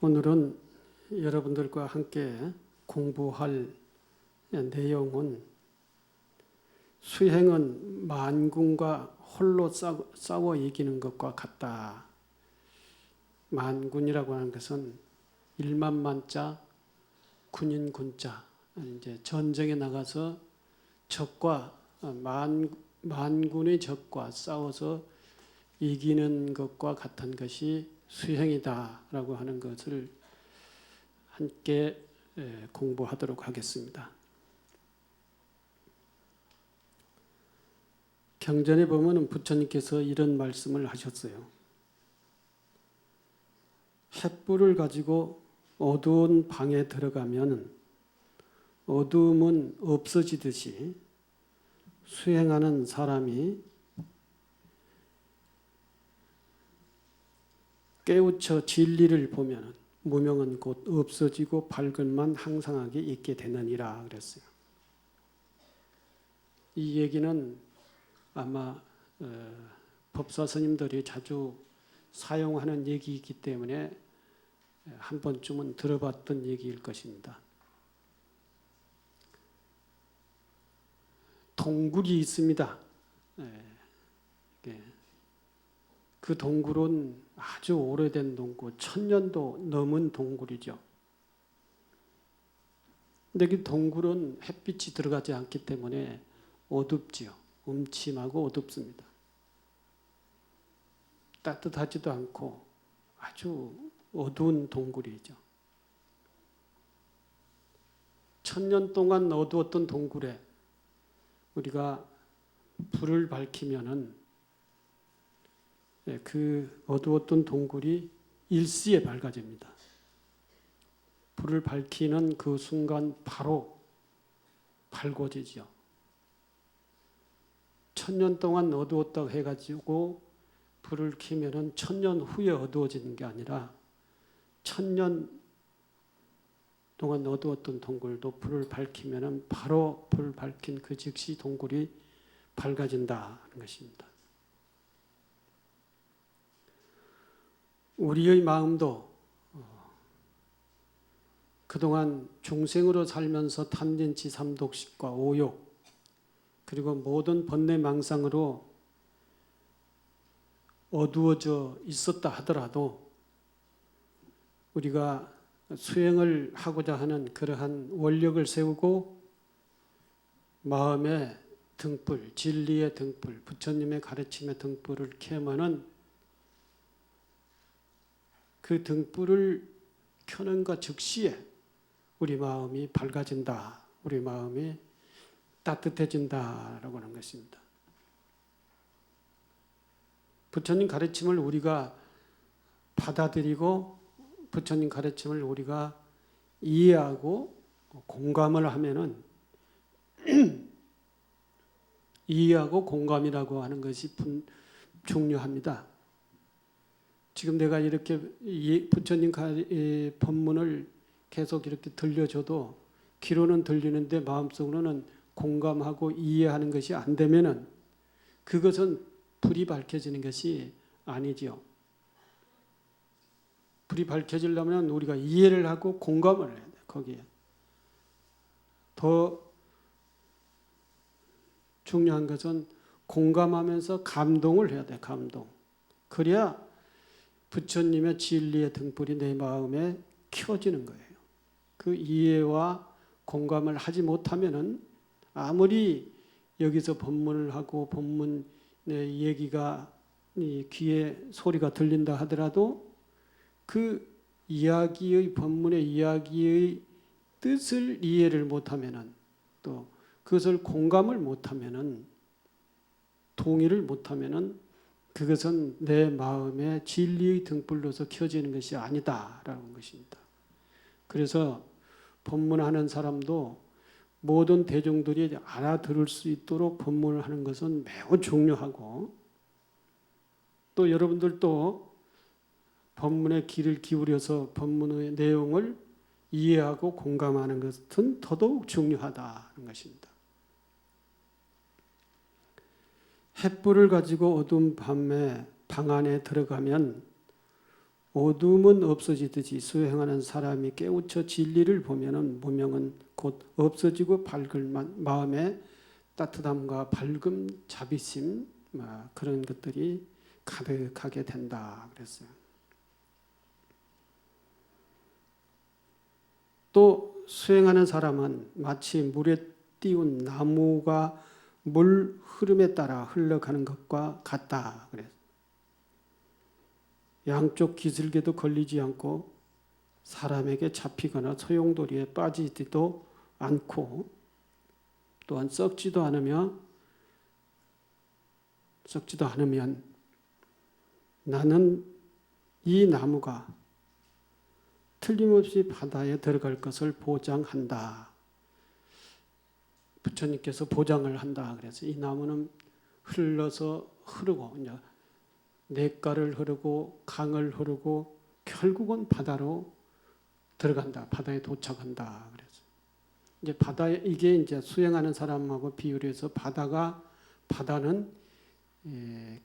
오늘은 여러분들과 함께 공부할 내용은 수행은 만군과 홀로 싸워 이기는 것과 같다. 만군이라고 하는 것은 일만만자, 군인군자. 이제 전쟁에 나가서 적과 만군의 적과 싸워서 이기는 것과 같은 것이 수행이다라고 하는 것을 함께 공부하도록 하겠습니다. 경전에 보면 부처님께서 이런 말씀을 하셨어요. 횃불을 가지고 어두운 방에 들어가면 어두움은 없어지듯이 수행하는 사람이 깨우쳐 진리를 보면 무명은 곧 없어지고 밝음만 항상하게 있게 되느니라 그랬어요. 이 얘기는 아마 법사 스님들이 자주 사용하는 얘기이기 때문에 한 번쯤은 들어봤던 얘기일 것입니다. 동굴이 있습니다. 그 동굴은 아주 오래된 동굴, 1000년도 넘은 동굴이죠. 근데 그 동굴은 햇빛이 들어가지 않기 때문에 어둡지요. 음침하고 어둡습니다. 따뜻하지도 않고 아주 어두운 동굴이죠. 1000년 동안 어두웠던 동굴에 우리가 불을 밝히면은 그 어두웠던 동굴이 일시에 밝아집니다. 불을 밝히는 그 순간 바로 밝아지죠. 1000년 동안 어두웠다고 해가지고 불을 켜면은 1000년 후에 어두워지는 게 아니라 1000년 동안 어두웠던 동굴도 불을 밝히면은 바로 불을 밝힌 그 즉시 동굴이 밝아진다는 것입니다. 우리의 마음도 그동안 중생으로 살면서 탐진치 삼독식과 오욕 그리고 모든 번뇌망상으로 어두워져 있었다 하더라도 우리가 수행을 하고자 하는 그러한 원력을 세우고 마음의 등불, 진리의 등불, 부처님의 가르침의 등불을 켜면은 그 등불을 켜는가 즉시에 우리 마음이 밝아진다. 우리 마음이 따뜻해진다라고 하는 것입니다. 부처님 가르침을 우리가 받아들이고 부처님 가르침을 우리가 이해하고 공감을 하면은 이해하고 공감이라고 하는 것이 중요합니다. 지금 내가 이렇게 부처님 법문을 계속 이렇게 들려줘도 귀로는 들리는데 마음속으로는 공감하고 이해하는 것이 안 되면은 그것은 불이 밝혀지는 것이 아니지요. 불이 밝혀지려면 우리가 이해를 하고 공감을 해야 돼. 거기에 더 중요한 것은 공감하면서 감동을 해야 돼. 감동. 그래야 부처님의 진리의 등불이 내 마음에 켜지는 거예요. 그 이해와 공감을 하지 못하면은 아무리 여기서 법문을 하고 법문의 얘기가 귀에 소리가 들린다 하더라도 그 이야기의 법문의 이야기의 뜻을 이해를 못하면은 또 그것을 공감을 못하면은 동의를 못하면은 그것은 내 마음의 진리의 등불로서 켜지는 것이 아니다라는 것입니다. 그래서 법문하는 사람도 모든 대중들이 알아들을 수 있도록 법문을 하는 것은 매우 중요하고 또 여러분들도 법문에 귀를 기울여서 법문의 내용을 이해하고 공감하는 것은 더더욱 중요하다는 것입니다. 횃불을 가지고 어두운 밤에 방 안에 들어가면 어둠은 없어지듯이 수행하는 사람이 깨우쳐 진리를 보면은 무명은 곧 없어지고 밝은 마음에 따뜻함과 밝음, 자비심 그런 것들이 가득하게 된다 그랬어요. 또 수행하는 사람은 마치 물에 띄운 나무가 물 흐름에 따라 흘러가는 것과 같다 그랬어요. 양쪽 기슭에도 걸리지 않고 사람에게 잡히거나 소용돌이에 빠지지도 않고 또한 썩지도 않으면 나는 이 나무가 틀림없이 바다에 들어갈 것을 보장한다. 부처님께서 보장을 한다. 그래서 이 나무는 흐르고 이제 냇가를 흐르고 강을 흐르고 결국은 바다로 들어간다. 바다에 도착한다. 그래서 이제 바다에 이게 이제 수행하는 사람하고 비유를 해서 바다는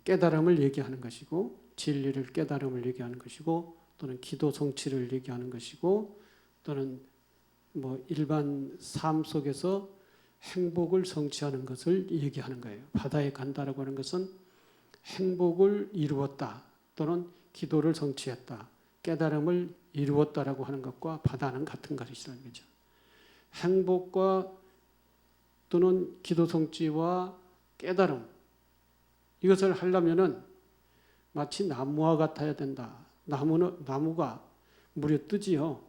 깨달음을 얘기하는 것이고 진리를 깨달음을 얘기하는 것이고 또는 기도 성취를 얘기하는 것이고 또는 뭐 일반 삶 속에서 행복을 성취하는 것을 얘기하는 거예요. 바다에 간다라고 하는 것은 행복을 이루었다 또는 기도를 성취했다, 깨달음을 이루었다라고 하는 것과 바다는 같은 것이라는 거죠. 행복과 또는 기도 성취와 깨달음 이것을 하려면은 마치 나무와 같아야 된다. 나무가 물에 뜨지요.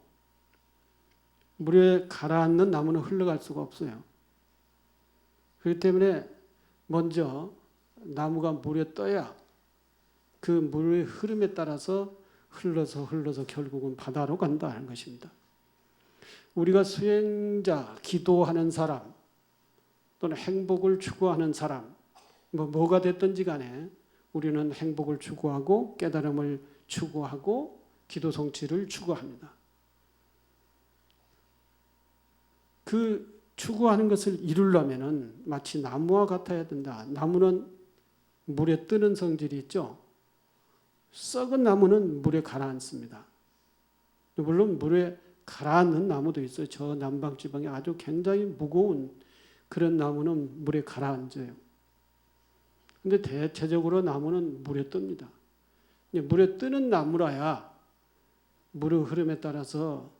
물에 가라앉는 나무는 흘러갈 수가 없어요. 그렇기 때문에 먼저 나무가 물에 떠야 그 물의 흐름에 따라서 흘러서 결국은 바다로 간다는 것입니다. 우리가 수행자, 기도하는 사람 또는 행복을 추구하는 사람 뭐가 됐든지 간에 우리는 행복을 추구하고 깨달음을 추구하고 기도 성취를 추구합니다. 그 추구하는 것을 이루려면은 마치 나무와 같아야 된다. 나무는 물에 뜨는 성질이 있죠. 썩은 나무는 물에 가라앉습니다. 물론 물에 가라앉는 나무도 있어요. 저 남방지방에 아주 굉장히 무거운 그런 나무는 물에 가라앉아요. 근데 대체적으로 나무는 물에 뜹니다. 물에 뜨는 나무라야 물의 흐름에 따라서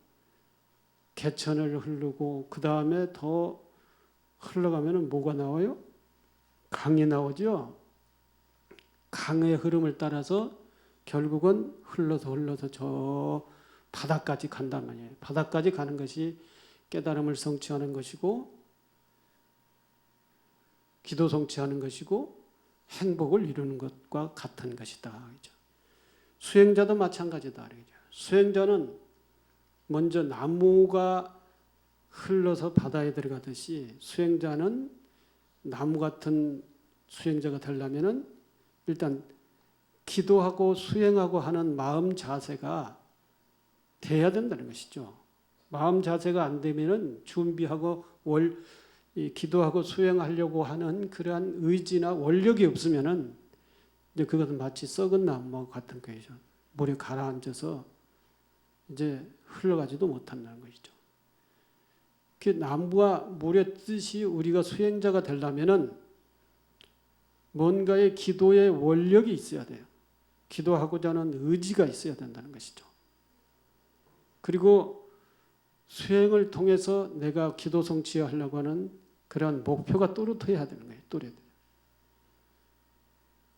개천을 흐르고 그 다음에 더 흘러가면 뭐가 나와요? 강이 나오죠. 강의 흐름을 따라서 결국은 흘러서 저 바다까지 간단 말이에요. 바다까지 가는 것이 깨달음을 성취하는 것이고 기도 성취하는 것이고 행복을 이루는 것과 같은 것이다. 그렇죠? 수행자도 마찬가지다. 그렇죠? 수행자는 먼저 나무가 흘러서 바다에 들어가듯이 수행자는 나무 같은 수행자가 되려면은 일단 기도하고 수행하고 하는 마음 자세가 돼야 된다는 것이죠. 마음 자세가 안 되면은 준비하고 기도하고 수행하려고 하는 그러한 의지나 원력이 없으면은 이제 그것은 마치 썩은 나무와 같은 거죠. 물에 가라앉아서 이제 흘러가지도 못한다는 것이죠. 그 나무와 물의 뜻이 우리가 수행자가 되려면은 뭔가의 기도의 원력이 있어야 돼요. 기도하고자 하는 의지가 있어야 된다는 것이죠. 그리고 수행을 통해서 내가 기도 성취하려고 하는 그러한 목표가 또렷해야 되는 거예요.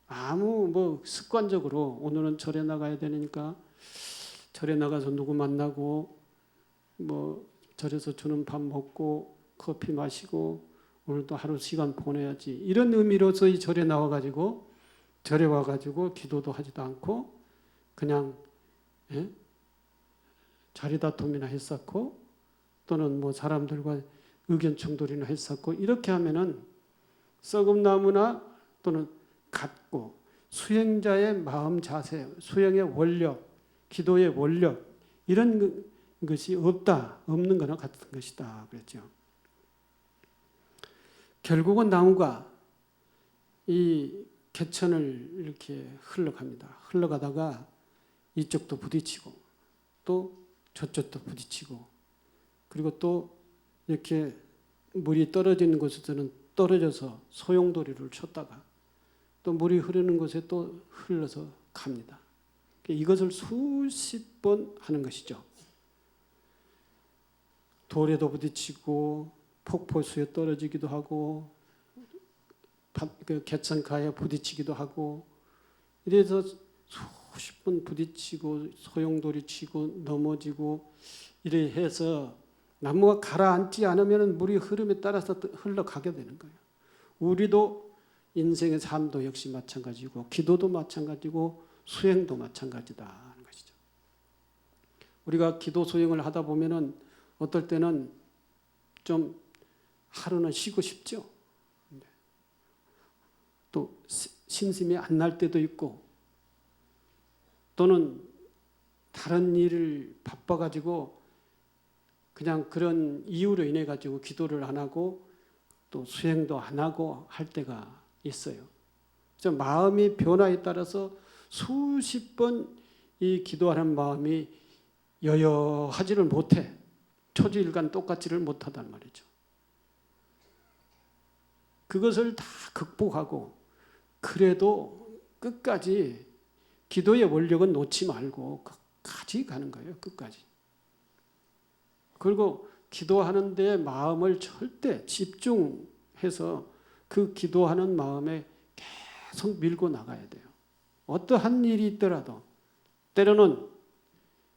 아무 습관적으로 오늘은 절에 나가야 되니까 절에 나가서 누구 만나고 절에서 주는 밥 먹고 커피 마시고 오늘도 하루 시간 보내야지 이런 의미로서 이 절에 나와가지고 절에 와가지고 기도도 하지도 않고 그냥 자리 다툼이나 했었고 또는 사람들과 의견 충돌이나 했었고 이렇게 하면은 썩은 나무나 또는 같고 수행자의 마음 자세, 수행의 원력, 기도의 원력 이런 것이 없는 거나 같은 것이다 그랬죠. 결국은 나무가 이 개천을 이렇게 흘러갑니다. 흘러가다가 이쪽도 부딪히고 또 저쪽도 부딪히고 그리고 또 이렇게 물이 떨어지는 곳에서는 떨어져서 소용돌이를 쳤다가 또 물이 흐르는 곳에 또 흘러서 갑니다. 이것을 수십 번 하는 것이죠. 돌에도 부딪히고 폭포수에 떨어지기도 하고 갯san가에 부딪히기도 하고 이래서 수십 번 부딪히고 소용돌이 치고 넘어지고 이래 해서 나무가 가라앉지 않으면 물이 흐름에 따라서 흘러가게 되는 거예요. 우리도 인생의 삶도 역시 마찬가지고 기도도 마찬가지고 수행도 마찬가지다 하는 것이죠. 우리가 기도 수행을 하다 보면은 어떨 때는 좀 하루는 쉬고 싶죠. 또 심심이 안 날 때도 있고 또는 다른 일을 바빠가지고 그냥 그런 이유로 인해 가지고 기도를 안 하고 또 수행도 안 하고 할 때가 있어요. 그래서 마음의 변화에 따라서 수십 번 이 기도하는 마음이 여여하지를 못해. 초지일간 똑같지를 못하단 말이죠. 그것을 다 극복하고 그래도 끝까지 기도의 원력은 놓지 말고 끝까지 가는 거예요. 끝까지. 그리고 기도하는 데 마음을 절대 집중해서 그 기도하는 마음에 계속 밀고 나가야 돼요. 어떠한 일이 있더라도 때로는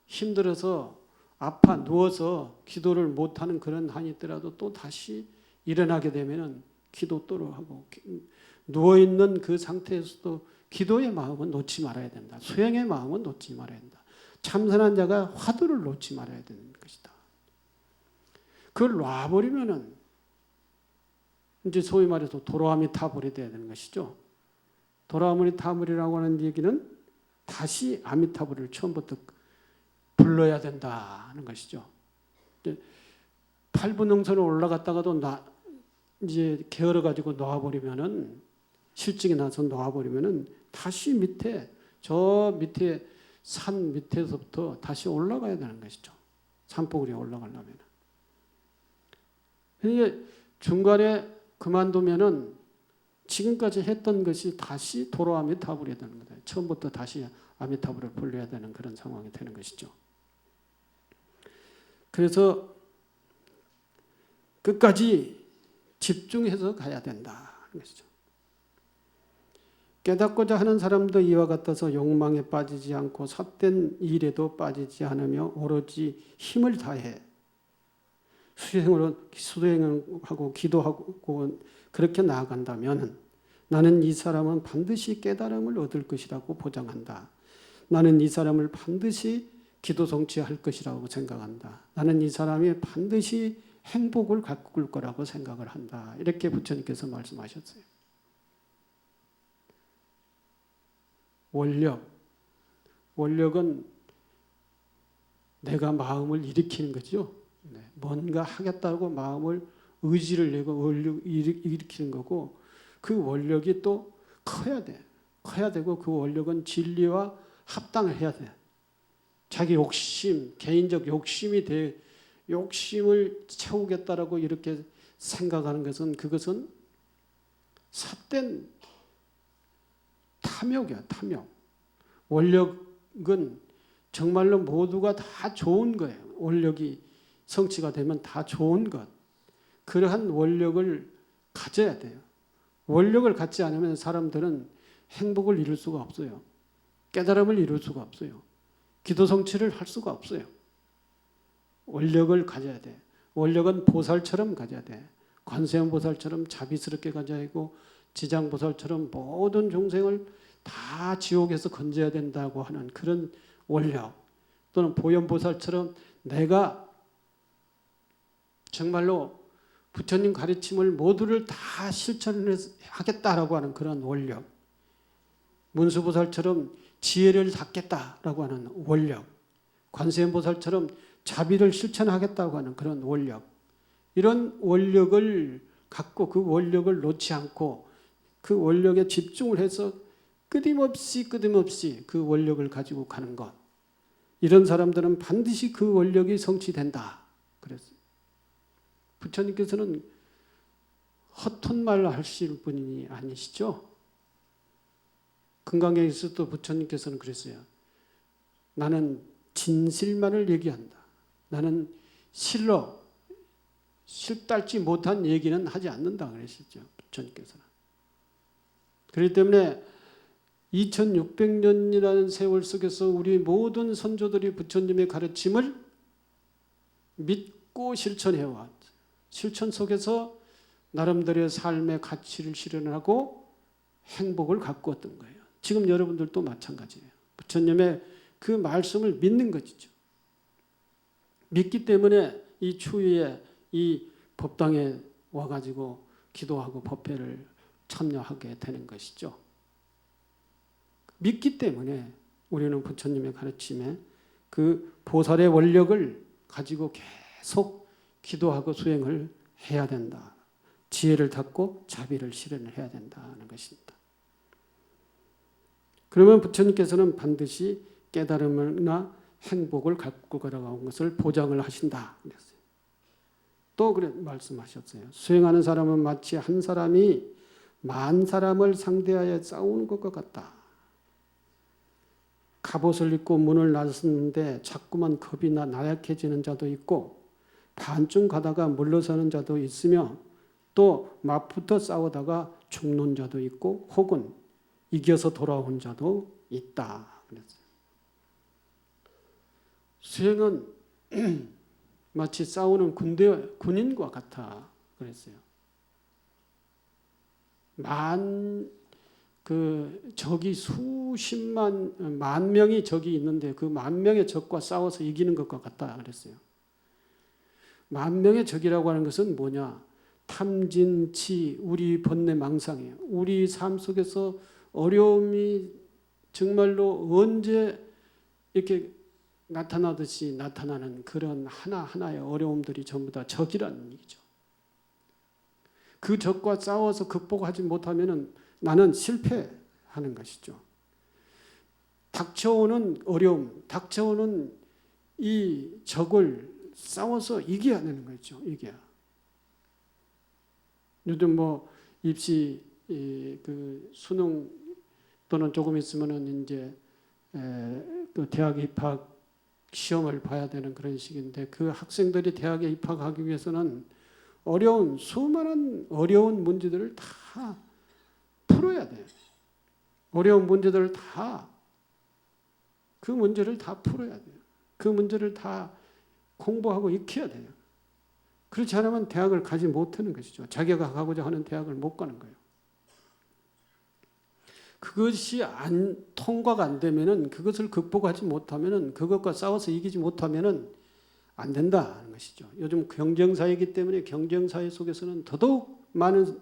힘들어서 아파 누워서 기도를 못하는 그런 한이 있더라도 또 다시 일어나게 되면은 기도 또로 하고 누워있는 그 상태에서도 기도의 마음은 놓지 말아야 된다. 수행의 마음은 놓지 말아야 된다. 참선한 자가 화두를 놓지 말아야 되는 것이다. 그걸 놔버리면은 이제 소위 말해서 도로아미타불이 돼야 되는 것이죠. 도로아미타불이라고 하는 얘기는 다시 아미타불을 처음부터 불러야 된다는 것이죠. 팔분능선을 올라갔다가도 이제 게을러 가지고 놓아버리면은 실증이 나서 놓아버리면은 다시 밑에 저 밑에 산 밑에서부터 다시 올라가야 되는 것이죠. 산봉우리에 올라가려면. 이게 중간에 그만두면은 지금까지 했던 것이 다시 도로 아미타불이 되는 거다. 처음부터 다시 아미타불을 불러야 되는 그런 상황이 되는 것이죠. 그래서 끝까지 집중해서 가야 된다는 것이죠. 깨닫고자 하는 사람도 이와 같아서 욕망에 빠지지 않고 삿된 일에도 빠지지 않으며 오로지 힘을 다해 수행하고 기도하고 그렇게 나아간다면 나는 이 사람은 반드시 깨달음을 얻을 것이라고 보장한다. 나는 이 사람을 반드시 기도 성취할 것이라고 생각한다. 나는 이 사람이 반드시 행복을 가꿀 거라고 생각을 한다. 이렇게 부처님께서 말씀하셨어요. 원력은 내가 마음을 일으키는 거죠. 뭔가 하겠다고 마음을 의지를 내고 일으키는 거고 그 원력이 또 커야 돼. 커야 되고 그 원력은 진리와 합당을 해야 돼. 자기 욕심, 개인적 욕심을 채우겠다라고 이렇게 생각하는 것은 그것은 삿된 탐욕이야, 탐욕. 원력은 정말로 모두가 다 좋은 거예요. 원력이 성취가 되면 다 좋은 것. 그러한 원력을 가져야 돼요. 원력을 갖지 않으면 사람들은 행복을 이룰 수가 없어요. 깨달음을 이룰 수가 없어요. 기도 성취를 할 수가 없어요. 원력을 가져야 돼. 원력은 보살처럼 가져야 돼. 관세음 보살처럼 자비스럽게 가져야 하고 지장 보살처럼 모든众生을 다 지옥에서 건져야 된다고 하는 그런 원력, 또는 보현 보살처럼 내가 정말로 부처님 가르침을 모두를 다 실천하겠다라고 하는 그런 원력, 문수보살처럼 지혜를 닦겠다라고 하는 원력, 관세음보살처럼 자비를 실천하겠다고 하는 그런 원력, 이런 원력을 갖고 그 원력을 놓지 않고 그 원력에 집중을 해서 끊임없이 그 원력을 가지고 가는 것, 이런 사람들은 반드시 그 원력이 성취된다. 그랬어요. 부처님께서는 허튼 말 하실 분이 아니시죠? 금강경에서도 부처님께서는 그랬어요. 나는 진실만을 얘기한다. 나는 실달지 못한 얘기는 하지 않는다 그러셨죠. 부처님께서는. 그렇기 때문에 2600년이라는 세월 속에서 우리 모든 선조들이 부처님의 가르침을 믿고 실천해왔죠. 실천 속에서 나름대로의 삶의 가치를 실현하고 행복을 가꾸었던 거예요. 지금 여러분들도 마찬가지예요. 부처님의 그 말씀을 믿는 것이죠. 믿기 때문에 이 추위에 이 법당에 와가지고 기도하고 법회를 참여하게 되는 것이죠. 믿기 때문에 우리는 부처님의 가르침에 그 보살의 원력을 가지고 계속 기도하고 수행을 해야 된다. 지혜를 닫고 자비를 실현을 해야 된다는 것입니다. 그러면 부처님께서는 반드시 깨달음이나 행복을 갖고 걸어가는 것을 보장을 하신다. 그랬어요. 또 그래 말씀하셨어요. 수행하는 사람은 마치 한 사람이 만 사람을 상대하여 싸우는 것과 같다. 갑옷을 입고 문을 나섰는데 자꾸만 겁이 나약해지는 자도 있고 반쯤 가다가 물러서는 자도 있으며 또 맞붙어 싸우다가 죽는 자도 있고 혹은 이겨서 돌아온 자도 있다. 그랬어요. 수행은 마치 싸우는 군인과 같아. 그랬어요. 적이 만 명이 적이 있는데 그 만 명의 적과 싸워서 이기는 것과 같다. 그랬어요. 만 명의 적이라고 하는 것은 뭐냐? 탐진치, 우리 번뇌망상이에요. 우리 삶 속에서 어려움이 정말로 언제 이렇게 나타나듯이 나타나는 그런 하나하나의 어려움들이 전부 다 적이라는 얘기죠. 그 적과 싸워서 극복하지 못하면 나는 실패하는 것이죠. 닥쳐오는 어려움, 닥쳐오는 이 적을 싸워서 이겨야 되는 거죠. 이겨야. 요즘 입시 그 수능 또는 조금 있으면은 이제 그 대학 입학 시험을 봐야 되는 그런 시기인데 그 학생들이 대학에 입학하기 위해서는 수많은 어려운 문제들을 다 풀어야 돼요. 어려운 문제들을 그 문제를 다 풀어야 돼요. 그 문제를 다 공부하고 익혀야 돼요. 그렇지 않으면 대학을 가지 못하는 것이죠. 자기가 가고자 하는 대학을 못 가는 거예요. 그것이 통과가 안 되면은 그것을 극복하지 못하면은 그것과 싸워서 이기지 못하면은 안 된다는 것이죠. 요즘 경쟁사회이기 때문에 경쟁사회 속에서는 더더욱 많은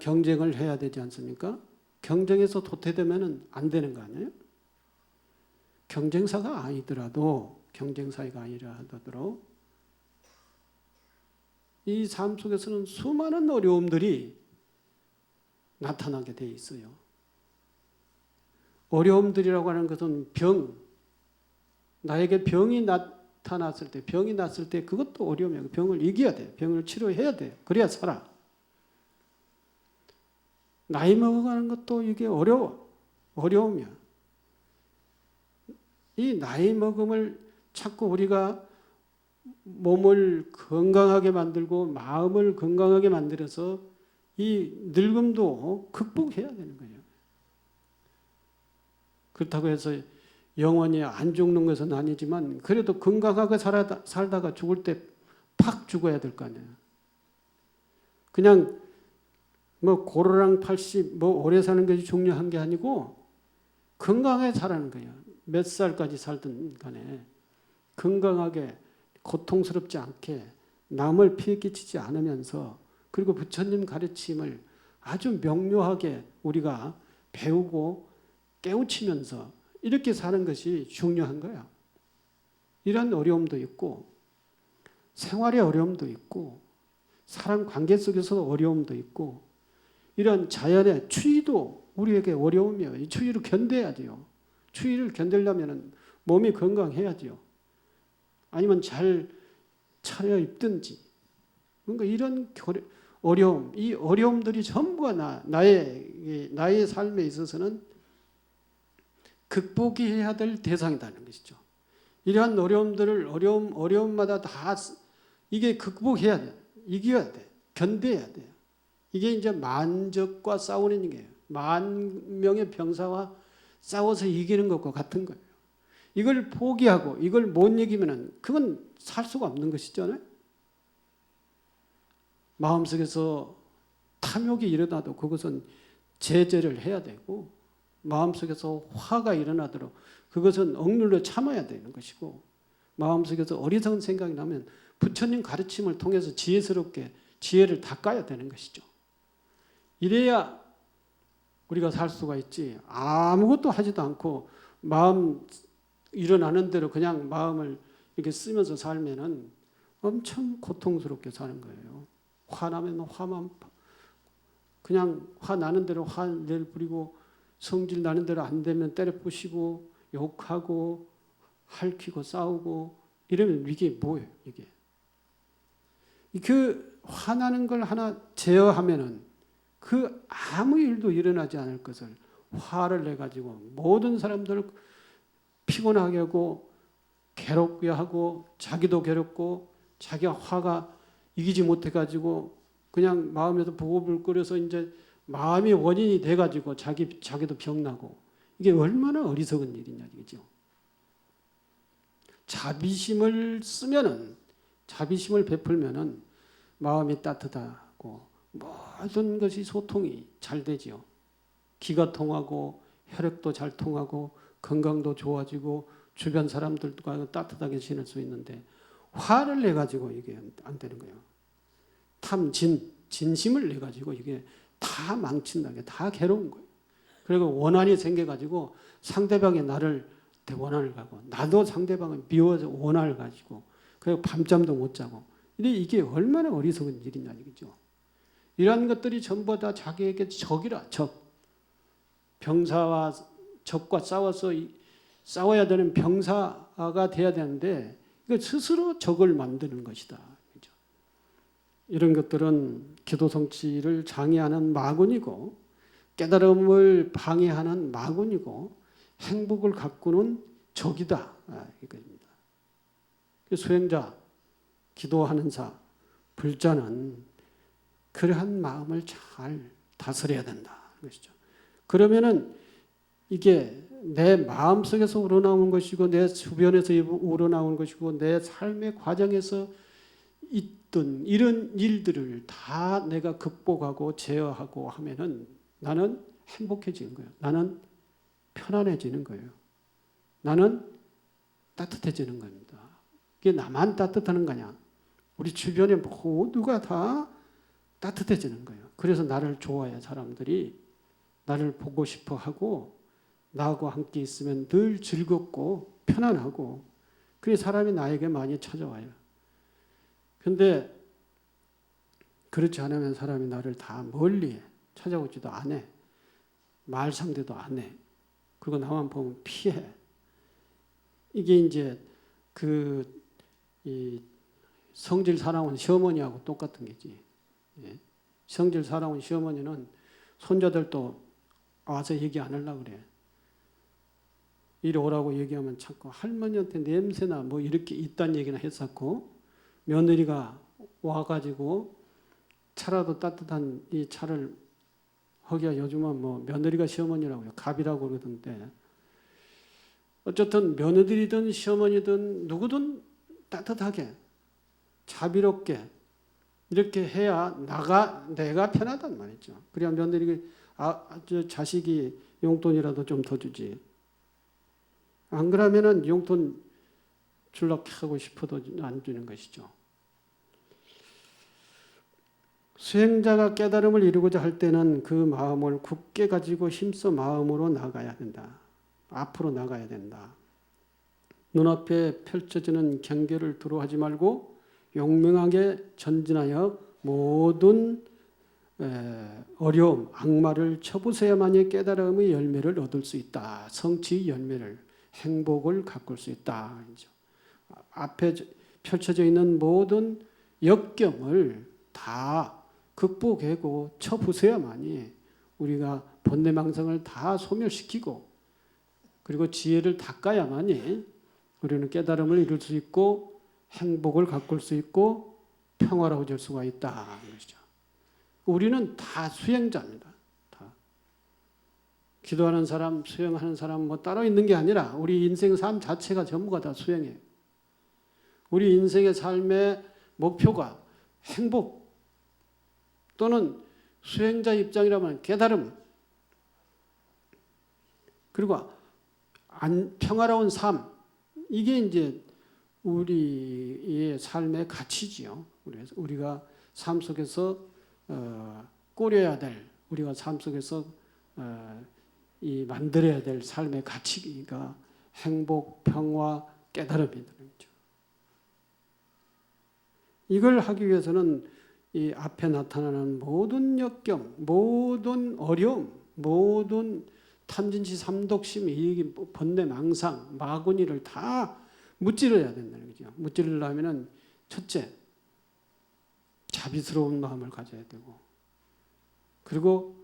경쟁을 해야 되지 않습니까? 경쟁에서 도태되면은 안 되는 거 아니에요? 경쟁사회가 아니더라도 이 삶 속에서는 수많은 어려움들이 나타나게 돼 있어요. 어려움들이라고 하는 것은 나에게 병이 났을 때 그것도 어려움이에요. 병을 이겨야 돼요. 병을 치료해야 돼요. 그래야 살아. 나이 먹어가는 것도 이게 어려움이야. 이 나이 먹음을 자꾸 우리가 몸을 건강하게 만들고 마음을 건강하게 만들어서 이 늙음도 극복해야 되는 거예요. 그렇다고 해서 영원히 안 죽는 것은 아니지만 그래도 건강하게 살다가 죽을 때 팍 죽어야 될 거 아니에요. 그냥 고로랑 80 오래 사는 것이 중요한 게 아니고 건강하게 살아는 거예요. 몇 살까지 살든 간에 건강하게 고통스럽지 않게 남을 피해 끼치지 않으면서 그리고 부처님 가르침을 아주 명료하게 우리가 배우고 깨우치면서 이렇게 사는 것이 중요한 거야. 이런 어려움도 있고 생활의 어려움도 있고 사람 관계 속에서 어려움도 있고 이런 자연의 추위도 우리에게 어려움이에요. 이 추위를 견뎌야 돼요. 추위를 견디려면 몸이 건강해야죠. 아니면 잘 차려입든지. 그러니까 이런 어려움, 이 어려움들이 전부가 나의 삶에 있어서는 극복해야 될 대상이라는 것이죠. 이러한 어려움마다 다 이게 극복해야 돼. 이겨야 돼. 견뎌야 돼. 이게 이제 만적과 싸우는 게예요. 만 명의 병사와 싸워서 이기는 것과 같은 거예요. 이걸 포기하고 이걸 못 이기면은 그건 살 수가 없는 것이잖아요. 마음속에서 탐욕이 일어나도 그것은 제재를 해야 되고, 마음속에서 화가 일어나도록 그것은 억눌러 참아야 되는 것이고, 마음속에서 어리석은 생각이 나면 부처님 가르침을 통해서 지혜스럽게 지혜를 닦아야 되는 것이죠. 이래야 우리가 살 수가 있지. 아무것도 하지도 않고 마음 일어나는 대로 그냥 마음을 이렇게 쓰면서 살면은 엄청 고통스럽게 사는 거예요. 화나면 화만, 그냥 화나는 대로 화를 부리고, 성질 나는 대로 안 되면 때려 부시고 욕하고 핥히고 싸우고 이러면 이게 뭐예요? 이게 그 화나는 걸 하나 제어하면은 그 아무 일도 일어나지 않을 것을 화를 내 가지고 모든 사람들을 피곤하게 하고 괴롭게 하고 자기도 괴롭고, 자기가 화가 이기지 못해 가지고 그냥 마음에서 부글부글 이제 마음이 원인이 돼 가지고 자기도 병나고, 이게 얼마나 어리석은 일이냐 이거죠. 자비심을 쓰면은, 자비심을 베풀면은 마음이 따뜻하고 모든 것이 소통이 잘 되지요. 기가 통하고 혈액도 잘 통하고 건강도 좋아지고 주변 사람들과 따뜻하게 지낼 수 있는데, 화를 내 가지고 이게 안 되는 거예요. 진심을 내 가지고 이게 다 망친다는 게 다 괴로운 거예요. 그리고 원한이 생겨 가지고 상대방이 나를 원한을 가고, 나도 상대방을 미워서 원한을 가지고, 그리고 밤잠도 못 자고, 이게 얼마나 어리석은 일이냐 이거죠. 이런 것들이 전부 다 자기에게 적이라. 병사와 적과 싸워야 되는 병사가 돼야 되는데 이거 스스로 적을 만드는 것이다. 그렇죠? 이런 것들은 기도 성취를 장애하는 마군이고, 깨달음을 방해하는 마군이고, 행복을 가꾸는 적이다. 이겁니다. 수행자, 기도하는 자, 불자는 그러한 마음을 잘 다스려야 된다. 것이죠. 그러면은 이게 내 마음 속에서 우러나오는 것이고, 내 주변에서 우러나오는 것이고, 내 삶의 과정에서 있던 이런 일들을 다 내가 극복하고 제어하고 하면은 나는 행복해지는 거예요. 나는 편안해지는 거예요. 나는 따뜻해지는 겁니다. 이게 나만 따뜻하는 거냐? 우리 주변에 모두가 다 따뜻해지는 거예요. 그래서 나를 좋아해 사람들이 나를 보고 싶어 하고, 나하고 함께 있으면 늘 즐겁고 편안하고, 그래서 사람이 나에게 많이 찾아와요. 그런데 그렇지 않으면 사람이 나를 다 멀리 찾아오지도 않아. 말 상대도 안 해. 그리고 나만 보면 피해. 이게 이제 이 성질 살아온 시어머니하고 똑같은 게지. 예. 성질 살아온 시어머니는 손자들도 와서 얘기 안 하려고 그래. 이리 오라고 얘기하면 자꾸 할머니한테 냄새나 뭐 이렇게 있다는 얘기나 했었고, 며느리가 와가지고 차라도 따뜻한 이 차를 하기야 요즘은 뭐 며느리가 시어머니라고 해요. 갑이라고 그러던데, 어쨌든 며느리든 시어머니든 누구든 따뜻하게 자비롭게 이렇게 해야 내가 편하단 말이죠. 그래야 며느리 자식이 용돈이라도 좀 더 주지. 안 그러면은 용돈 주려고 하고 싶어도 안 주는 것이죠. 수행자가 깨달음을 이루고자 할 때는 그 마음을 굳게 가지고 힘써 마음으로 나가야 된다. 앞으로 나가야 된다. 눈앞에 펼쳐지는 경계를 두려워하지 말고 용맹하게 전진하여 모든 어려움, 악마를 쳐부숴야만이 깨달음의 열매를 얻을 수 있다. 성취의 열매를. 행복을 가꿀 수 있다. 앞에 펼쳐져 있는 모든 역경을 다 극복하고 쳐부숴야만이 우리가 번뇌망상을 다 소멸시키고 그리고 지혜를 닦아야만이 우리는 깨달음을 이룰 수 있고 행복을 가꿀 수 있고 평화로워질 수가 있다는 것이죠. 우리는 다 수행자입니다. 다. 기도하는 사람, 수행하는 사람 뭐 따로 있는 게 아니라 우리 인생 삶 자체가 전부가 다 수행이에요. 우리 인생의 삶의 목표가 행복 또는 수행자 입장이라면 깨달음 그리고 평화로운 삶 이게 이제 우리의 삶의 가치지요. 그래서 우리가 삶 속에서 꾸려야 될 우리가 삶 속에서 이 만들어야 될 삶의 가치가 행복, 평화, 깨달음이 되는 거죠. 이걸 하기 위해서는 이 앞에 나타나는 모든 역경, 모든 어려움, 모든 탐진치, 삼독심, 이익, 번뇌, 망상, 마구니를 다 무찌르야 된다는 거죠. 무찌르려면 첫째, 자비스러운 마음을 가져야 되고 그리고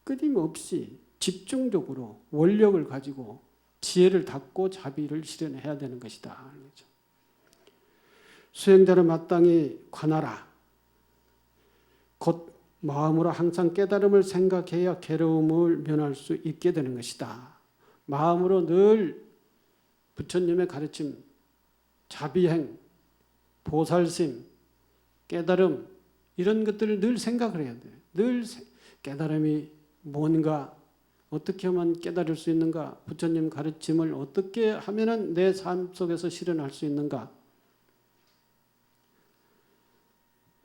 끊임없이 집중적으로 원력을 가지고 지혜를 닦고 자비를 실현해야 되는 것이다. 수행자를 마땅히 관하라. 곧 마음으로 항상 깨달음을 생각해야 괴로움을 면할 수 있게 되는 것이다. 마음으로 늘 부처님의 가르침, 자비행, 보살심, 깨달음 이런 것들을 늘 생각을 해야 돼요. 늘 깨달음이 뭔가 어떻게 하면 깨달을 수 있는가 부처님 가르침을 어떻게 하면 내 삶 속에서 실현할 수 있는가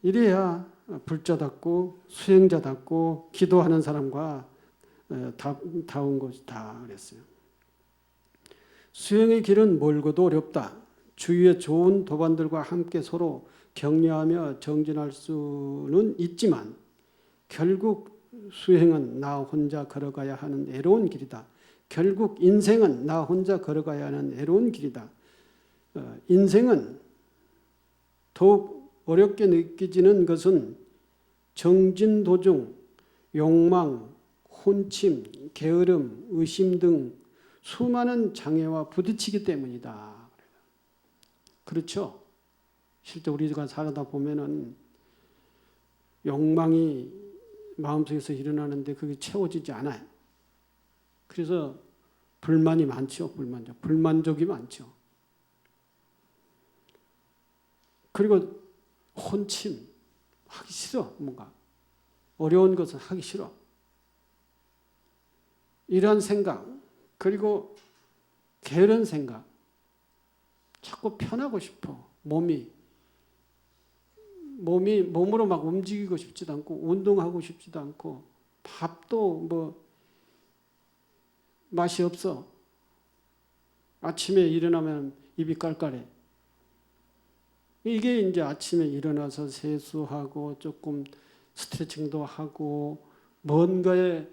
이래야 불자답고 수행자답고 기도하는 사람과 다운 것이다 그랬어요. 수행의 길은 멀고도 어렵다. 주위의 좋은 도반들과 함께 서로 격려하며 정진할 수는 있지만 결국 수행은 나 혼자 걸어가야 하는 애로운 길이다. 결국 인생은 나 혼자 걸어가야 하는 애로운 길이다. 인생은 더욱 어렵게 느껴지는 것은 정진 도중, 욕망, 혼침, 게으름, 의심 등 수많은 장애와 부딪히기 때문이다. 그렇죠? 실제 우리가 살아다 보면은 욕망이 마음속에서 일어나는데 그게 채워지지 않아요. 그래서 불만이 많죠. 불만족이 많죠. 그리고 혼침, 하기 싫어. 뭔가 어려운 것은 하기 싫어. 이러한 생각 그리고 게으른 생각 자꾸 편하고 싶어. 몸으로 막 움직이고 싶지도 않고 운동하고 싶지도 않고 밥도 뭐 맛이 없어. 아침에 일어나면 입이 깔깔해. 이게 이제 아침에 일어나서 세수하고 조금 스트레칭도 하고 뭔가에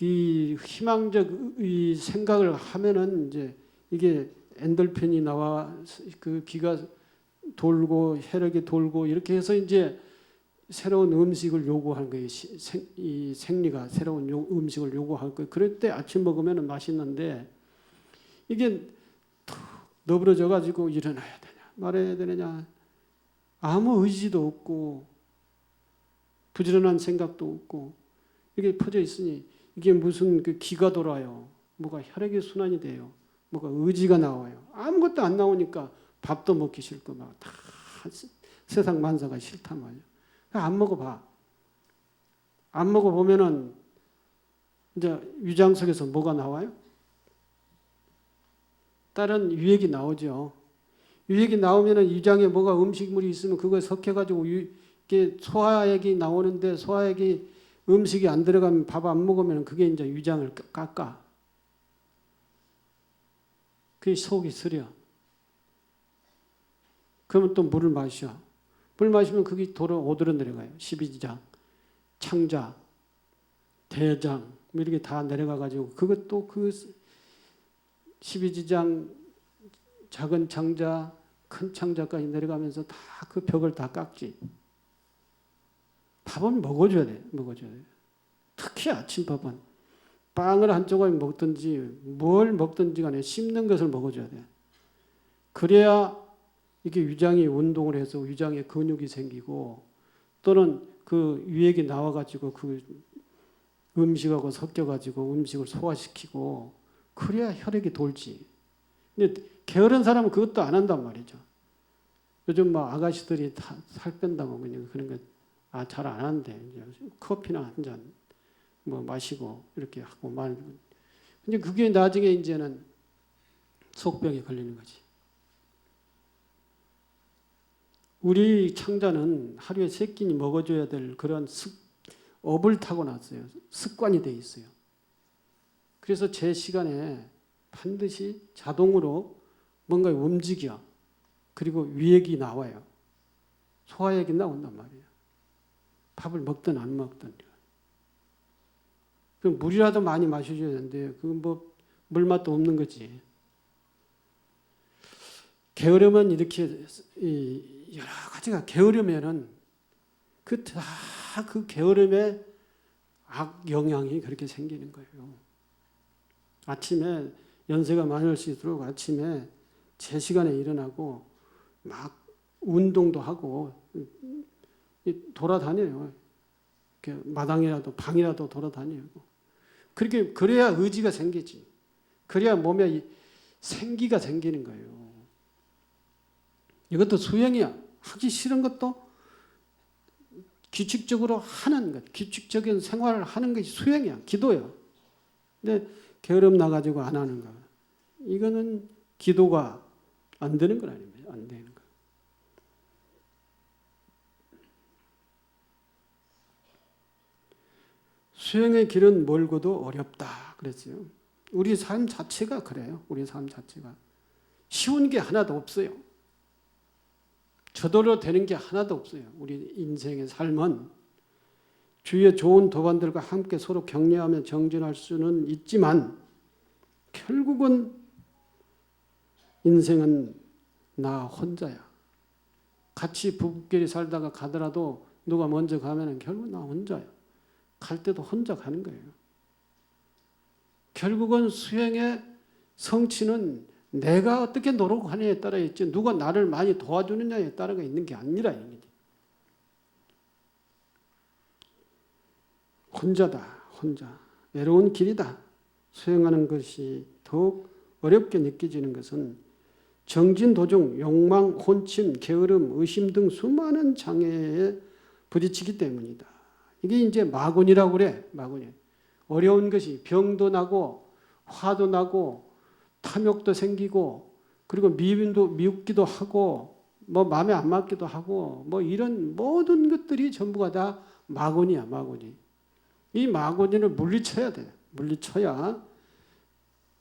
이 희망적 이 생각을 하면은 이제 이게 엔돌핀이 나와 그 기가 돌고 혈액이 돌고 이렇게 해서 이제 새로운 음식을 요구하는 거예요. 이 생리가 새로운 음식을 요구할 거예요. 그럴 때 아침 먹으면 맛있는데 이게 너부러져 가지고 일어나야 되냐 말아야 되느냐 아무 의지도 없고 부지런한 생각도 없고 이게 퍼져 있으니 이게 무슨 그 기가 돌아요. 뭐가 혈액이 순환이 돼요. 뭐가 의지가 나와요. 아무것도 안 나오니까 밥도 먹기 싫고 막 다 세상 만사가 싫단 말이에요. 안 먹어봐. 안 먹어보면은 이제 위장 속에서 뭐가 나와요? 다른 유액이 나오죠. 유액이 나오면은 위장에 뭐가 음식물이 있으면 그거에 섞여가지고 이게 소화액이 나오는데 소화액이 음식이 안 들어가면 밥 안 먹으면 그게 이제 위장을 깎아. 그게 속이 쓰려. 그러면 또 물을 마셔. 물 마시면 그게 오돌아 내려가요. 십이지장, 창자, 대장 뭐 이렇게 다 내려가가지고 그것도 그 십이지장 작은 창자, 큰 창자까지 내려가면서 다 그 벽을 다 깎지. 밥은 먹어줘야 돼. 먹어줘야 돼. 특히 아침밥은 빵을 한 조각 먹든지 뭘 먹든지 간에 씹는 것을 먹어줘야 돼. 그래야 이게 위장이 운동을 해서 위장에 근육이 생기고 또는 그 위액이 나와가지고 그 음식하고 섞여가지고 음식을 소화시키고 그래야 혈액이 돌지. 근데 게으른 사람은 그것도 안 한단 말이죠. 요즘 막 아가씨들이 다 살 뺀다고 그런 거 잘 안 한대. 커피나 한 잔 뭐 마시고 이렇게 하고 말고. 근데 그게 나중에 이제는 속병에 걸리는 거지. 우리 창자는 하루에 3끼니 먹어줘야 될 그런 업을 타고났어요. 습관이 돼 있어요. 그래서 제 시간에 반드시 자동으로 뭔가 움직여. 그리고 위액이 나와요. 소화액이 나온단 말이에요. 밥을 먹든 안 먹든. 그럼 물이라도 많이 마셔줘야 되는데 그건 뭐 물맛도 없는 거지. 게으름은 이렇게 여러 가지가 게으르면은 그 게으름의 악 영향이 그렇게 생기는 거예요. 아침에 연세가 많을수록 아침에 제 시간에 일어나고 막 운동도 하고 돌아다녀요. 마당이라도 방이라도 돌아다녀요. 그렇게 그래야 의지가 생기지. 그래야 몸에 생기가 생기는 거예요. 이것도 수행이야. 하기 싫은 것도 규칙적으로 하는 것, 규칙적인 생활을 하는 것이 수행이야. 기도야. 근데 게으름 나가지고 안 하는 거. 이거는 기도가 안 되는 건 아닙니다. 안 되는 거. 수행의 길은 멀고도 어렵다 그랬어요. 우리 삶 자체가 그래요. 우리 삶 자체가. 쉬운 게 하나도 없어요. 저절로 되는 게 하나도 없어요. 우리 인생의 삶은 주위의 좋은 도반들과 함께 서로 격려하며 정진할 수는 있지만 결국은 인생은 나 혼자야. 같이 부부끼리 살다가 가더라도 누가 먼저 가면은 결국 나 혼자야. 갈 때도 혼자 가는 거예요. 결국은 수행의 성취는 내가 어떻게 노력하느냐에 따라 있지 누가 나를 많이 도와주느냐에 따라가 있는 게 아니라 이게. 혼자다. 혼자. 외로운 길이다. 수행하는 것이 더욱 어렵게 느껴지는 것은 정진 도중 욕망, 혼침, 게으름, 의심 등 수많은 장애에 부딪히기 때문이다. 이게 이제 마군이라고 그래. 마군이. 어려운 것이 병도 나고 화도 나고 탐욕도 생기고 그리고 미웃기도 하고 뭐 마음에 안 맞기도 하고 뭐 이런 모든 것들이 전부가 다 마군이야. 마군이. 이 마군이를 물리쳐야 돼. 물리쳐야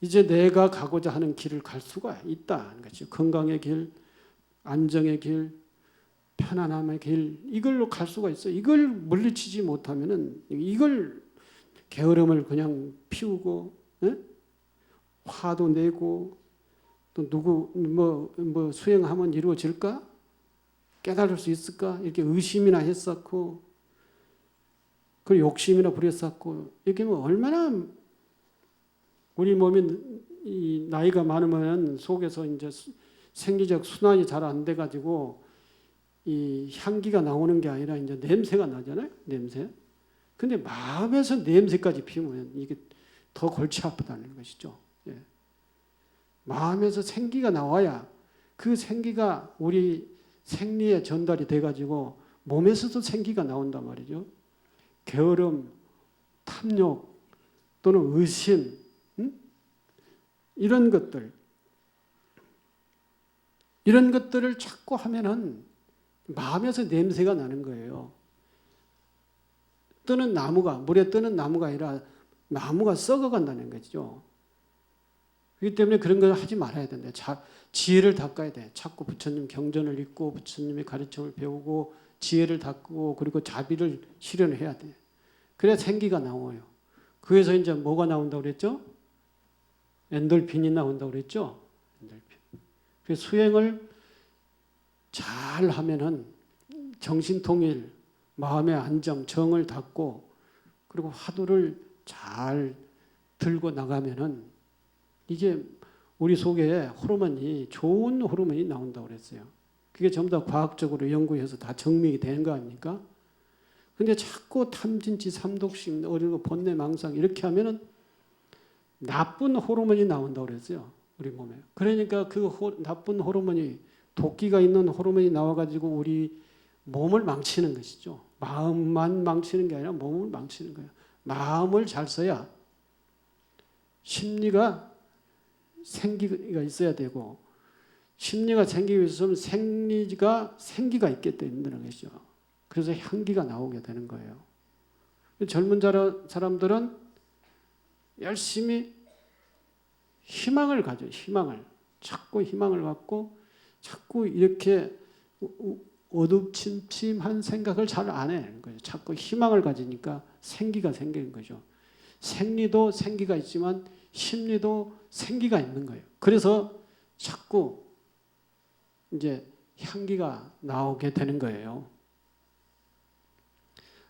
이제 내가 가고자 하는 길을 갈 수가 있다는 거죠. 건강의 길, 안정의 길, 편안함의 길 이걸로 갈 수가 있어. 이걸 물리치지 못하면은 이걸 게으름을 그냥 피우고 화도 내고 또 누구 뭐 수행하면 이루어질까? 깨달을 수 있을까? 이렇게 의심이나 했었고 그 욕심이나 부렸었고 이게 뭐 얼마나 우리 몸이 이 나이가 많으면 속에서 이제 생리적 순환이 잘 안 돼 가지고 이 향기가 나오는 게 아니라 이제 냄새가 나잖아요. 냄새. 근데 마음에서 냄새까지 피우면 이게 더 골치 아프다는 것이죠. 예. 마음에서 생기가 나와야 그 생기가 우리 생리에 전달이 돼 가지고 몸에서도 생기가 나온단 말이죠. 게으름, 탐욕 또는 의심 이런 것들을 자꾸 하면은 마음에서 냄새가 나는 거예요. 뜨는 나무가 물에 뜨는 나무가 아니라 나무가 썩어간다는 거죠. 그렇기 때문에 그런 걸 하지 말아야 된다. 지혜를 닦아야 돼. 자꾸 부처님 경전을 읽고 부처님의 가르침을 배우고 지혜를 닦고 그리고 자비를 실현해야 돼. 그래야 생기가 나와요. 그래서 이제 뭐가 나온다고 그랬죠? 엔돌핀이 나온다고 그랬죠. 엔돌핀. 그 수행을 잘 하면은 정신통일, 마음의 안정, 정을 닫고 그리고 화두를 잘 들고 나가면은 이게 우리 속에 호르몬이 좋은 호르몬이 나온다고 그랬어요. 그게 전부 다 과학적으로 연구해서 다 증명이 되는 거 아닙니까? 근데 자꾸 탐진치, 삼독식, 어리고 번뇌, 망상 이렇게 하면은 나쁜 호르몬이 나온다고 그랬어요. 우리 몸에. 그러니까 그 나쁜 호르몬이 도끼가 있는 호르몬이 나와가지고 우리 몸을 망치는 것이죠. 마음만 망치는 게 아니라 몸을 망치는 거예요. 마음을 잘 써야 심리가 생기가 있어야 되고 심리가 생기기 위해서는 생기가 있게 되는 것이죠. 그래서 향기가 나오게 되는 거예요. 젊은 사람들은 열심히 희망을 가져, 희망을. 자꾸 희망을 갖고 자꾸 이렇게 어둡침침한 생각을 잘 안 해는 거예요. 자꾸 희망을 가지니까 생기가 생기는 거죠. 생리도 생기가 있지만 심리도 생기가 있는 거예요. 그래서 자꾸 이제 향기가 나오게 되는 거예요.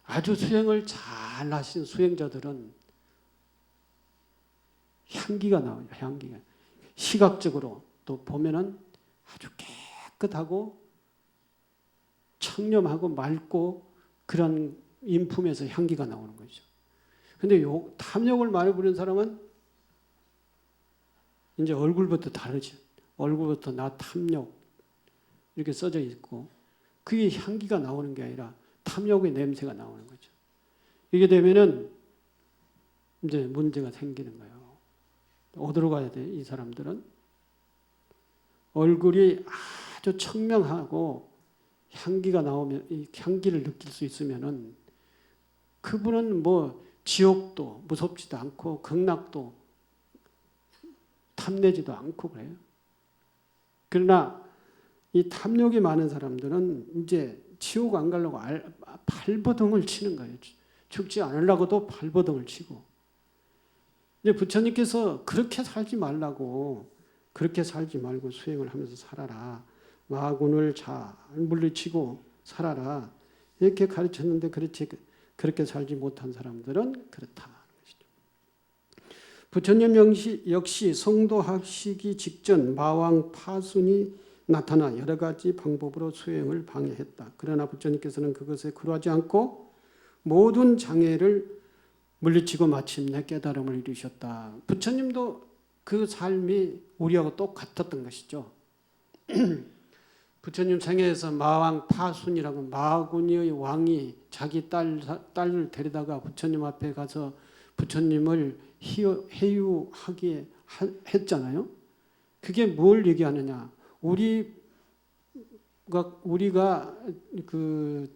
아주 수행을 잘 하신 수행자들은 향기가 나와요. 향기가. 시각적으로 또 보면은 아주 깨끗하고 청렴하고 맑고 그런 인품에서 향기가 나오는 거죠. 근데 탐욕을 많이 부리는 사람은 이제 얼굴부터 다르죠. 얼굴부터 나 탐욕 이렇게 써져 있고 그게 향기가 나오는 게 아니라 탐욕의 냄새가 나오는 거죠. 이게 되면은 이제 문제가 생기는 거예요. 어디로 가야 돼? 이 사람들은 얼굴이 아주 청명하고 향기가 나오면 이 향기를 느낄 수 있으면은 그분은 뭐 지옥도 무섭지도 않고 극락도 탐내지도 않고 그래요. 그러나 이 탐욕이 많은 사람들은 이제 지옥 안 가려고 발버둥을 치는 거예요. 죽지 않으려고도 발버둥을 치고. 이제 부처님께서 그렇게 살지 말라고, 그렇게 살지 말고 수행을 하면서 살아라. 마군을 잘 물리치고 살아라. 이렇게 가르쳤는데 그렇게 살지 못한 사람들은 그렇다. 부처님 역시 성도하시기 직전 마왕 파순이 나타나 여러 가지 방법으로 수행을 방해했다. 그러나 부처님께서는 그것에 그러하지 않고 모든 장애를 물리치고 마침내 깨달음을 이루셨다. 부처님도 그 삶이 우리하고 똑같았던 것이죠. 부처님 생애에서 마왕 파순이라고 마군의 왕이 자기 딸을 데리다가 부처님 앞에 가서 부처님을 해유하게 했잖아요. 그게 뭘 얘기하느냐? 우리가 그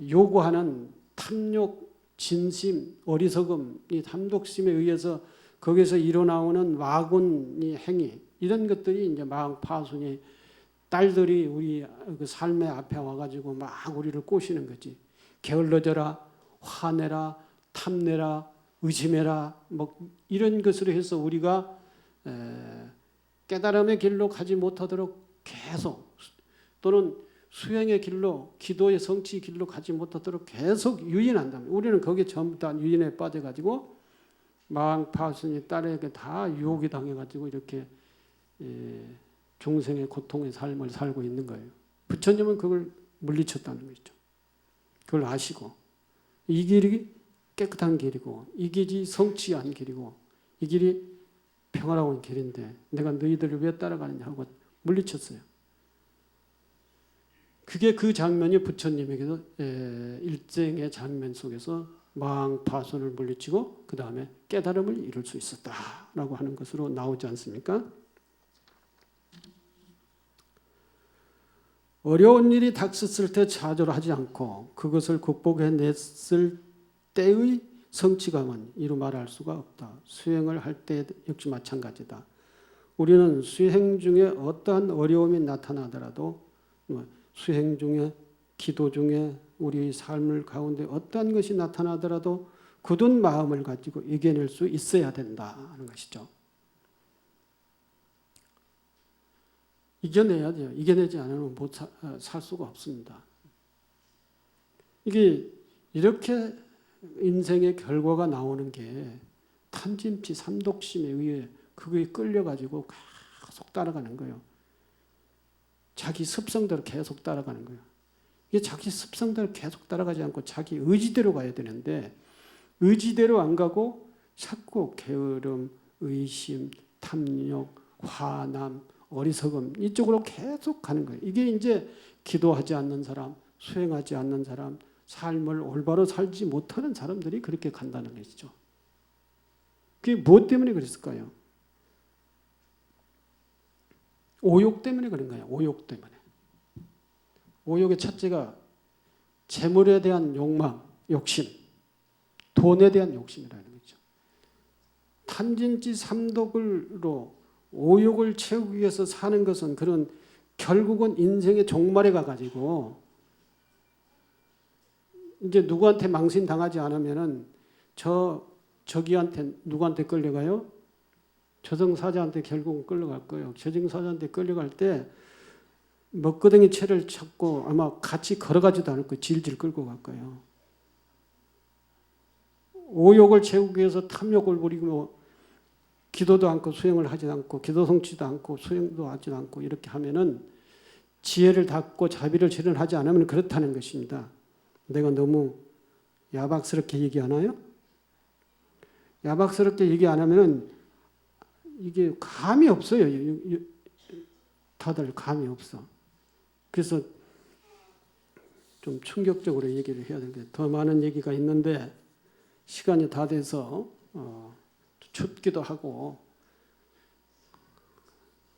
요구하는 탐욕, 진심, 어리석음, 이 탐독심에 의해서 거기서 일어나오는 마군의 행위 이런 것들이 이제 마왕 파순이 딸들이 우리 그 삶의 앞에 와가지고 막 우리를 꼬시는 거지. 게을러져라, 화내라, 탐내라, 의심해라, 뭐 이런 것으로 해서 우리가 깨달음의 길로 가지 못하도록 계속 또는 수행의 길로, 기도의 성취 길로 가지 못하도록 계속 유인한다면 우리는 거기에 전부 다 유인에 빠져가지고 마왕 파순이 딸에게 다 유혹이 당해가지고 이렇게 중생의 고통의 삶을 살고 있는 거예요. 부처님은 그걸 물리쳤다는 거죠. 그걸 아시고 이 길이 깨끗한 길이고 이 길이 성취한 길이고 이 길이 평화로운 길인데 내가 너희들을 왜 따라가느냐 하고 물리쳤어요. 그게 그 장면이 부처님에게도 일생의 장면 속에서 마왕 파순을 물리치고 그 다음에 깨달음을 이룰 수 있었다라고 하는 것으로 나오지 않습니까? 어려운 일이 닥쳤을 때 좌절하지 않고 그것을 극복해냈을 때의 성취감은 이루 말할 수가 없다. 수행을 할 때 역시 마찬가지다. 우리는 수행 중에 어떠한 어려움이 나타나더라도 수행 중에 기도 중에 우리 삶을 가운데 어떠한 것이 나타나더라도 굳은 마음을 가지고 이겨낼 수 있어야 된다는 것이죠. 이겨내야 돼요. 이겨내지 않으면 살 수가 없습니다. 이게 이렇게 인생의 결과가 나오는 게 탐진치 삼독심에 의해 그거에 끌려가지고 계속 따라가는 거예요. 자기 습성대로 계속 따라가는 거예요. 이게 자기 습성대로 계속 따라가지 않고 자기 의지대로 가야 되는데 의지대로 안 가고 자꾸 게으름, 의심, 탐욕, 화남, 어리석음 이쪽으로 계속 가는 거예요. 이게 이제 기도하지 않는 사람, 수행하지 않는 사람, 삶을 올바로 살지 못하는 사람들이 그렇게 간다는 것이죠. 그게 무엇 때문에 그랬을까요? 오욕 때문에 그런 거예요. 오욕 때문에. 오욕의 첫째가 재물에 대한 욕망, 욕심, 돈에 대한 욕심이라는 거죠. 탐진치 삼독으로 오욕을 채우기 위해서 사는 것은 그런 결국은 인생의 종말에 가가지고 이제 누구한테 망신당하지 않으면은 저기한테 누구한테 끌려가요? 저승사자한테 결국은 끌려갈 거예요. 저승사자한테 끌려갈 때 먹구덩이 채를 찾고 아마 같이 걸어가지도 않을 거예요. 질질 끌고 갈 거예요. 오욕을 채우기 위해서 탐욕을 부리고 기도도 않고 수행을 하지 않고 기도 성취도 않고 수행도 하지 않고 이렇게 하면은 지혜를 닫고 자비를 실현하지 않으면 그렇다는 것입니다. 내가 너무 야박스럽게 얘기하나요? 야박스럽게 얘기 안 하면은 이게 감이 없어요. 다들 감이 없어. 그래서 좀 충격적으로 얘기를 해야 되는데 더 많은 얘기가 있는데 시간이 다 돼서 춥기도 하고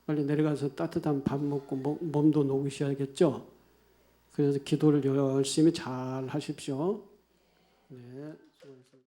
빨리 내려가서 따뜻한 밥 먹고 몸도 녹이셔야겠죠. 그래서 기도를 열심히 잘 하십시오. 네, 수고하셨습니다.